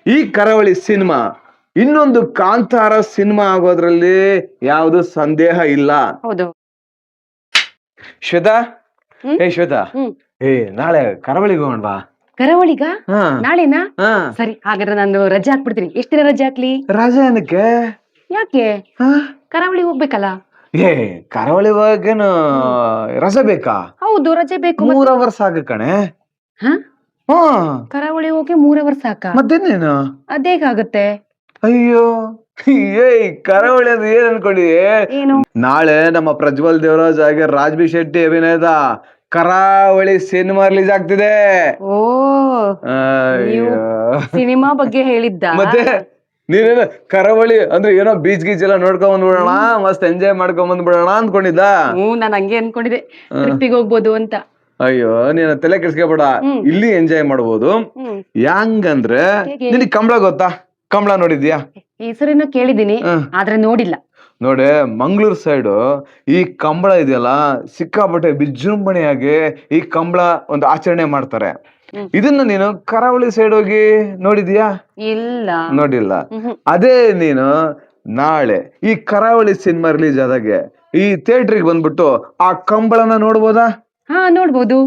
ಈ ಕರಾವಳಿ ಸಿನಿಮಾ ಇನ್ನೊಂದು ಕಾಂತಾರ ಸಿನಿಮಾ ಆಗೋದ್ರಲ್ಲಿ ಯಾವುದು ಸಂದೇಹ ಇಲ್ಲ. ಹೌದು. ಶ್ವೇತಾ, ಹ್ಮ್ ಶ್ವೇತಾ, ಹ್ಮ್ ನಾಳೆ ಕರಾವಳಿಗೆ ಹೋಗೋಣವಾ? ಕರಾವಳಿಗ ಹಾ ನಾಳೆನಾ? ಹಾ. ಸರಿ, ಹಾಗಾದ್ರೆ ನಾನು ರಜೆ ಹಾಕ್ಬಿಡ್ತೀನಿ. ಎಷ್ಟ್ ದಿನ ರಜೆ ಹಾಕ್ಲಿ? ರಾಜ ಏನಕ್ಕೆ? ಯಾಕೆ? ಹಾ? ಕರಾವಳಿ ಹೋಗ್ಬೇಕಲ್ಲ. ಏ ಕರಾವಳಿ ಹೋಗೇನು ಹ್ಮ್ ರಜೆ ಬೇಕಾ? ಹೌದು, ರಜೆ ಬೇಕು ಮತ್ತೆ. 3 ಅವರ್ ಸಾಕು ಕಣೆ. ಹ ಹ್ಮ್ ಕರಾವಳಿ ಹೋಗಿ 3 ಅವರ್ ಸಾಕ? ಮತ್ತೇನೇನು? ಅದೇಗಾಗತ್ತೆ? ಅಯ್ಯೋ, ಕರಾವಳಿ ಅಂದ್ರೆ ಏನ್ ಅನ್ಕೊಂಡಿದಿ? ಏನು? ನಾಳೆ ನಮ್ಮ ಪ್ರಜ್ವಲ್ ದೇವರಾಜ್ ಹಾಗೆ ರಾಜ್ ಬಿ ಶೆಟ್ಟಿ ಅಭಿನಯದ ಕರಾವಳಿ ಸಿನಿಮಾ ರಿಲೀಸ್ ಆಗ್ತಿದೆ. ಓ, ನೀವು ಅಯ್ಯೋ, ಸಿನಿಮಾ ಬಗ್ಗೆ ಹೇಳಿದ್ದ? ಮತ್ತೆ ನೀನೇನು ಕರಾವಳಿ ಅಂದ್ರೆ ಏನೋ ಬೀಚ್ ಗೀಚ್ ಎಲ್ಲ ನೋಡ್ಕೊಂಡ್ ಬಂದ್ಬಿಡೋಣ, ಮಸ್ತ್ ಎಂಜಾಯ್ ಮಾಡ್ಕೊಂಡ್ ಬಂದ್ಬಿಡೋಣ ಅನ್ಕೊಂಡಿದ್ದ. ನಾನ್ ಹಂಗೆ ಅನ್ಕೊಂಡಿದೆ, ಟ್ರಿಪ್ಪಿಗೆ ಹೋಗ್ಬೋದು ಅಂತ. ಅಯ್ಯೋ, ನೀನು ತಲೆ ಕೆಡ್ಸ್ಕೊಬೇಡ, ಹ್ಮ್ ಇಲ್ಲಿ ಎಂಜಾಯ್ ಮಾಡ್ಬೋದು. ಹ್ಮ್ ಹೆಂಗಂದ್ರೆ, ಹೇಗೆ? ನಿನಗ್ ಕಂಬಳ ಗೊತ್ತಾ? ಕಂಬಳ ನೋಡಿದ್ಯಾ? ಹೆಸರನ್ನ ಕೇಳಿದೀನಿ, ಆದ್ರೆ ನೋಡಿಲ್ಲ. ನೋಡಿ, ಮಂಗಳೂರು ಸೈಡು ಈ ಕಂಬಳ ಇದೆಯಲ್ಲ, ಸಿಕ್ಕಾಪಟ್ಟೆ ವಿಜೃಂಭಣೆಯಾಗಿ ಈ ಕಂಬಳ ಒಂದು ಆಚರಣೆ ಮಾಡ್ತಾರೆ. ಇದನ್ನ ನೀನು ಕರಾವಳಿ ಸೈಡ್ ಹೋಗಿ ನೋಡಿದ್ಯಾ? ಇಲ್ಲ, ನೋಡಿಲ್ಲ. ಅದೇ ನೀನು ನಾಳೆ ಈ ಕರಾವಳಿ ಸಿನಿಮಾ ರಿಲೀಸ್ ಆದಾಗೆ ಈ ಥಿಯೇಟ್ರಿಗೆ ಬಂದ್ಬಿಟ್ಟು ಆ ಕಂಬಳನ ನೋಡ್ಬೋದಾ? ಹಾ, ನೋಡ್ಬೋದು.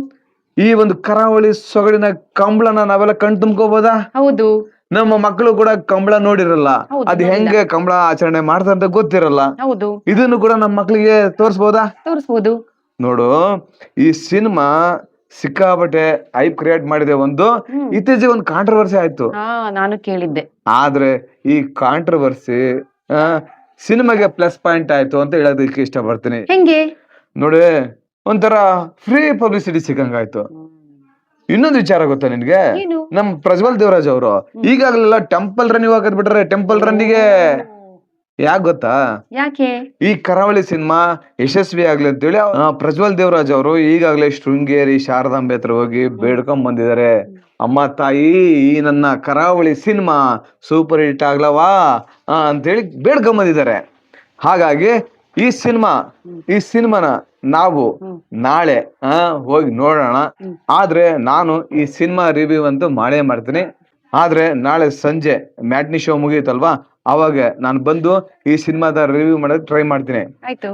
ಈ ಒಂದು ಕರಾವಳಿ ಸೊಗಡಿನ ಕಂಬಳನ ನಾವೆಲ್ಲ ಕಣ್ ತುಂಬ್ಕೋಬೋದಾ? ಹೌದು. ನಮ್ಮ ಮಕ್ಕಳು ಕೂಡ ಕಂಬಳ ನೋಡಿರಲ್ಲ, ಹೌದು, ಅದ್ ನೋಡಿಲ್ಲ. ಹೆಂಗೆ ಕಂಬಳ ಆಚರಣೆ ಮಾಡ್ತಾರೆ ಅಂತ ಗೊತ್ತಿರಲ್ಲ. ಹೌದು, ಇದನ್ನು ಕೂಡ ನಮ್ಮ ಮಕ್ಕಳಿಗೆ ತೋರಿಸ್ಬೋದಾ? ತೋರಿಸ್ಬೋದು. ನೋಡು, ಈ ಸಿನಿಮಾ ಸಿಕ್ಕಾಪಟ್ಟೆ ಹೈಪ್ ಕ್ರಿಯೇಟ್ ಮಾಡಿದೆ. ಇತ್ತೀಚೆಗೆ ಒಂದು ಕಾಂಟ್ರವರ್ಸಿ ಆಯ್ತು. ನಾನು ಕೇಳಿದ್ದೆ. ಆದ್ರೆ ಈ ಕಾಂಟ್ರವರ್ಸಿ ಸಿನಿಮಾಗೆ ಪ್ಲಸ್ ಪಾಯಿಂಟ್ ಆಯ್ತು ಅಂತ ಹೇಳೋದಕ್ಕೆ ಇಷ್ಟಪಡ್ತೀನಿ. ಹೆಂಗೆ? ನೋಡಿ, ಒಂಥರ ಫ್ರೀ ಪಬ್ಲಿಸಿಟಿ ಸಿಕ್ಕಂಗಾಯ್ತು. ಇನ್ನೊಂದು ವಿಚಾರ ಗೊತ್ತಾ ನಿನ್ಗೆ? ಏನು? ನಮ್ ಪ್ರಜ್ವಲ್ ದೇವರಾಜ್ ಅವರು ಈಗಾಗಲೆಲ್ಲ ಟೆಂಪಲ್ ರನ್ನಿಂಗ್ ಹಾಕದ್ ಬಿಟ್ರೆ, ಟೆಂಪಲ್ ರನ್ನಿಗೆ. ಯಾಕೆ ಗೊತ್ತಾ? ಯಾಕೆ? ಈ ಕರಾವಳಿ ಸಿನಿಮಾ ಯಶಸ್ವಿ ಆಗ್ಲಿ ಅಂತೇಳಿ ಪ್ರಜ್ವಲ್ ದೇವರಾಜ್ ಅವರು ಈಗಾಗಲೇ ಶೃಂಗೇರಿ ಶಾರದಾಂಬೆ ಹತ್ರ ಹೋಗಿ ಬೇಡ್ಕೊಂಡ್ ಬಂದಿದ್ದಾರೆ. ಅಮ್ಮ ತಾಯಿ, ಈ ನನ್ನ ಕರಾವಳಿ ಸಿನಿಮಾ ಸೂಪರ್ ಹಿಟ್ ಆಗ್ಲವಾ ಅಂತೇಳಿ ಬೇಡ್ಕೊಂಡ್ ಬಂದಿದ್ದಾರೆ. ಹಾಗಾಗಿ ಈ ಸಿನಿಮಾನ ನಾವು ನಾಳೆ ಹೋಗಿ ನೋಡೋಣ. ಆದ್ರೆ ನಾನು ಈ ಸಿನಿಮಾ ರಿವ್ಯೂ ಅಂತೂ ಮಾಡೇ ಮಾಡ್ತೀನಿ. ಆದ್ರೆ ನಾಳೆ ಸಂಜೆ ಮ್ಯಾಟ್ನಿ ಶೋ ಮುಗಿಯುತ್ತಲ್ವಾ, ಅವಾಗ ನಾನು ಬಂದು ಈ ಸಿನಿಮಾದ ರಿವ್ಯೂ ಮಾಡೋಕೆ ಟ್ರೈ ಮಾಡ್ತೀನಿ. ಆಯ್ತು.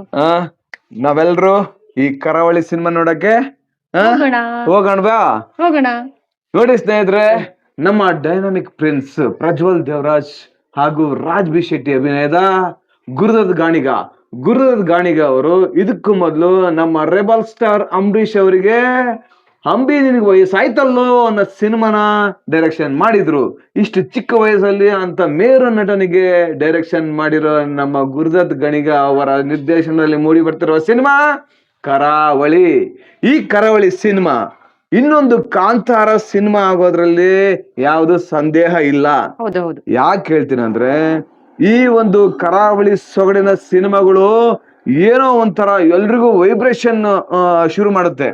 ನಾವೆಲ್ರು ಈ ಕರಾವಳಿ ಸಿನಿಮಾ ನೋಡಕ್ಕೆ ಹೋಗೋಣವಾ? ಹೋಗೋಣ. ನೋಡಿ ಸ್ನೇಹಿತರೆ, ನಮ್ಮ ಡೈನಾಮಿಕ್ ಪ್ರಿನ್ಸ್ ಪ್ರಜ್ವಲ್ ದೇವರಾಜ್ ಹಾಗೂ ರಾಜ್ ಬಿ ಶೆಟ್ಟಿ ಅಭಿನಯದ ಗುರುದತ್ ಗಾಣಿಗ ಅವರು ಇದಕ್ಕೂ ಮೊದಲು ನಮ್ಮ ರೆಬಲ್ ಸ್ಟಾರ್ ಅಂಬರೀಷ್ ಅವರಿಗೆ ಅಂಬಿ ನಿನಗೆ ವಯಸ್ಸಾಯ್ತಲ್ಲೋ ಅನ್ನೋ ಸಿನಿಮಾನ ಡೈರೆಕ್ಷನ್ ಮಾಡಿದ್ರು. ಇಷ್ಟು ಚಿಕ್ಕ ವಯಸ್ಸಲ್ಲಿ ಅಂತ ಮೇರು ನಟನಿಗೆ ಡೈರೆಕ್ಷನ್ ಮಾಡಿರೋ ನಮ್ಮ ಗುರುದತ್ ಗಾಣಿಗ ಅವರ ನಿರ್ದೇಶನದಲ್ಲಿ ಮೂಡಿ ಬರ್ತಿರುವ ಸಿನಿಮಾ ಕರಾವಳಿ. ಈ ಕರಾವಳಿ ಸಿನಿಮಾ ಇನ್ನೊಂದು ಕಾಂತಾರ ಸಿನಿಮಾ ಆಗೋದ್ರಲ್ಲಿ ಯಾವುದು ಸಂದೇಹ ಇಲ್ಲ. ಯಾಕೆ ಹೇಳ್ತೀನಿ ಅಂದ್ರೆ, ಈ ಒಂದು ಕರಾವಳಿ ಸೊಗಡಿನ ಸಿನಿಮಾಗಳು ಏನೋ ಒಂಥರ ಎಲ್ರಿಗೂ ವೈಬ್ರೇಷನ್ ಶುರು ಮಾಡುತ್ತೆ.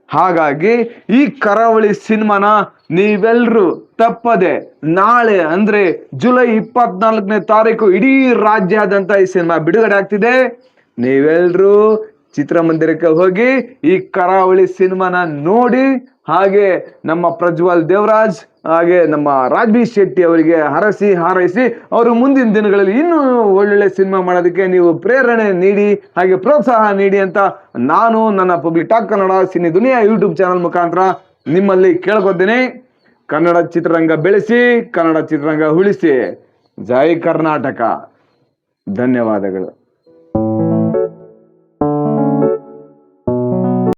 ಹಾಗಾಗಿ ಈ ಕರಾವಳಿ ಸಿನಿಮಾನ ನೀವೆಲ್ರು ತಪ್ಪದೆ ನಾಳೆ ಅಂದ್ರೆ ಜುಲೈ 24ನೇ ತಾರೀಕು ಇಡೀ ರಾಜ್ಯಾದ್ಯಂತ ಈ ಸಿನಿಮಾ ಬಿಡುಗಡೆ ಆಗ್ತಿದೆ. ನೀವೆಲ್ರು ಚಿತ್ರಮಂದಿರಕ್ಕೆ ಹೋಗಿ ಈ ಕರಾವಳಿ ಸಿನಿಮಾನ ನೋಡಿ, ಹಾಗೆ ನಮ್ಮ ಪ್ರಜ್ವಲ್ ದೇವರಾಜ್ ಹಾಗೆ ನಮ್ಮ ರಾಜ್ ಬಿ ಶೆಟ್ಟಿ ಅವರಿಗೆ ಹರಸಿ ಹಾರೈಸಿ ಅವರು ಮುಂದಿನ ದಿನಗಳಲ್ಲಿ ಇನ್ನೂ ಒಳ್ಳೊಳ್ಳೆ ಸಿನಿಮಾ ಮಾಡೋದಕ್ಕೆ ನೀವು ಪ್ರೇರಣೆ ನೀಡಿ, ಹಾಗೆ ಪ್ರೋತ್ಸಾಹ ನೀಡಿ ಅಂತ ನಾನು ನನ್ನ ಪಬ್ಲಿಕ್ ಟಾಕ್ ಕನ್ನಡ ಸಿನಿ ದುನಿಯಾ ಯೂಟ್ಯೂಬ್ ಚಾನಲ್ ಮುಖಾಂತರ ನಿಮ್ಮಲ್ಲಿ ಕೇಳ್ಕೊತೀನಿ. ಕನ್ನಡ ಚಿತ್ರರಂಗ ಬೆಳೆಸಿ, ಕನ್ನಡ ಚಿತ್ರರಂಗ ಉಳಿಸಿ. ಜೈ ಕರ್ನಾಟಕ. ಧನ್ಯವಾದಗಳು.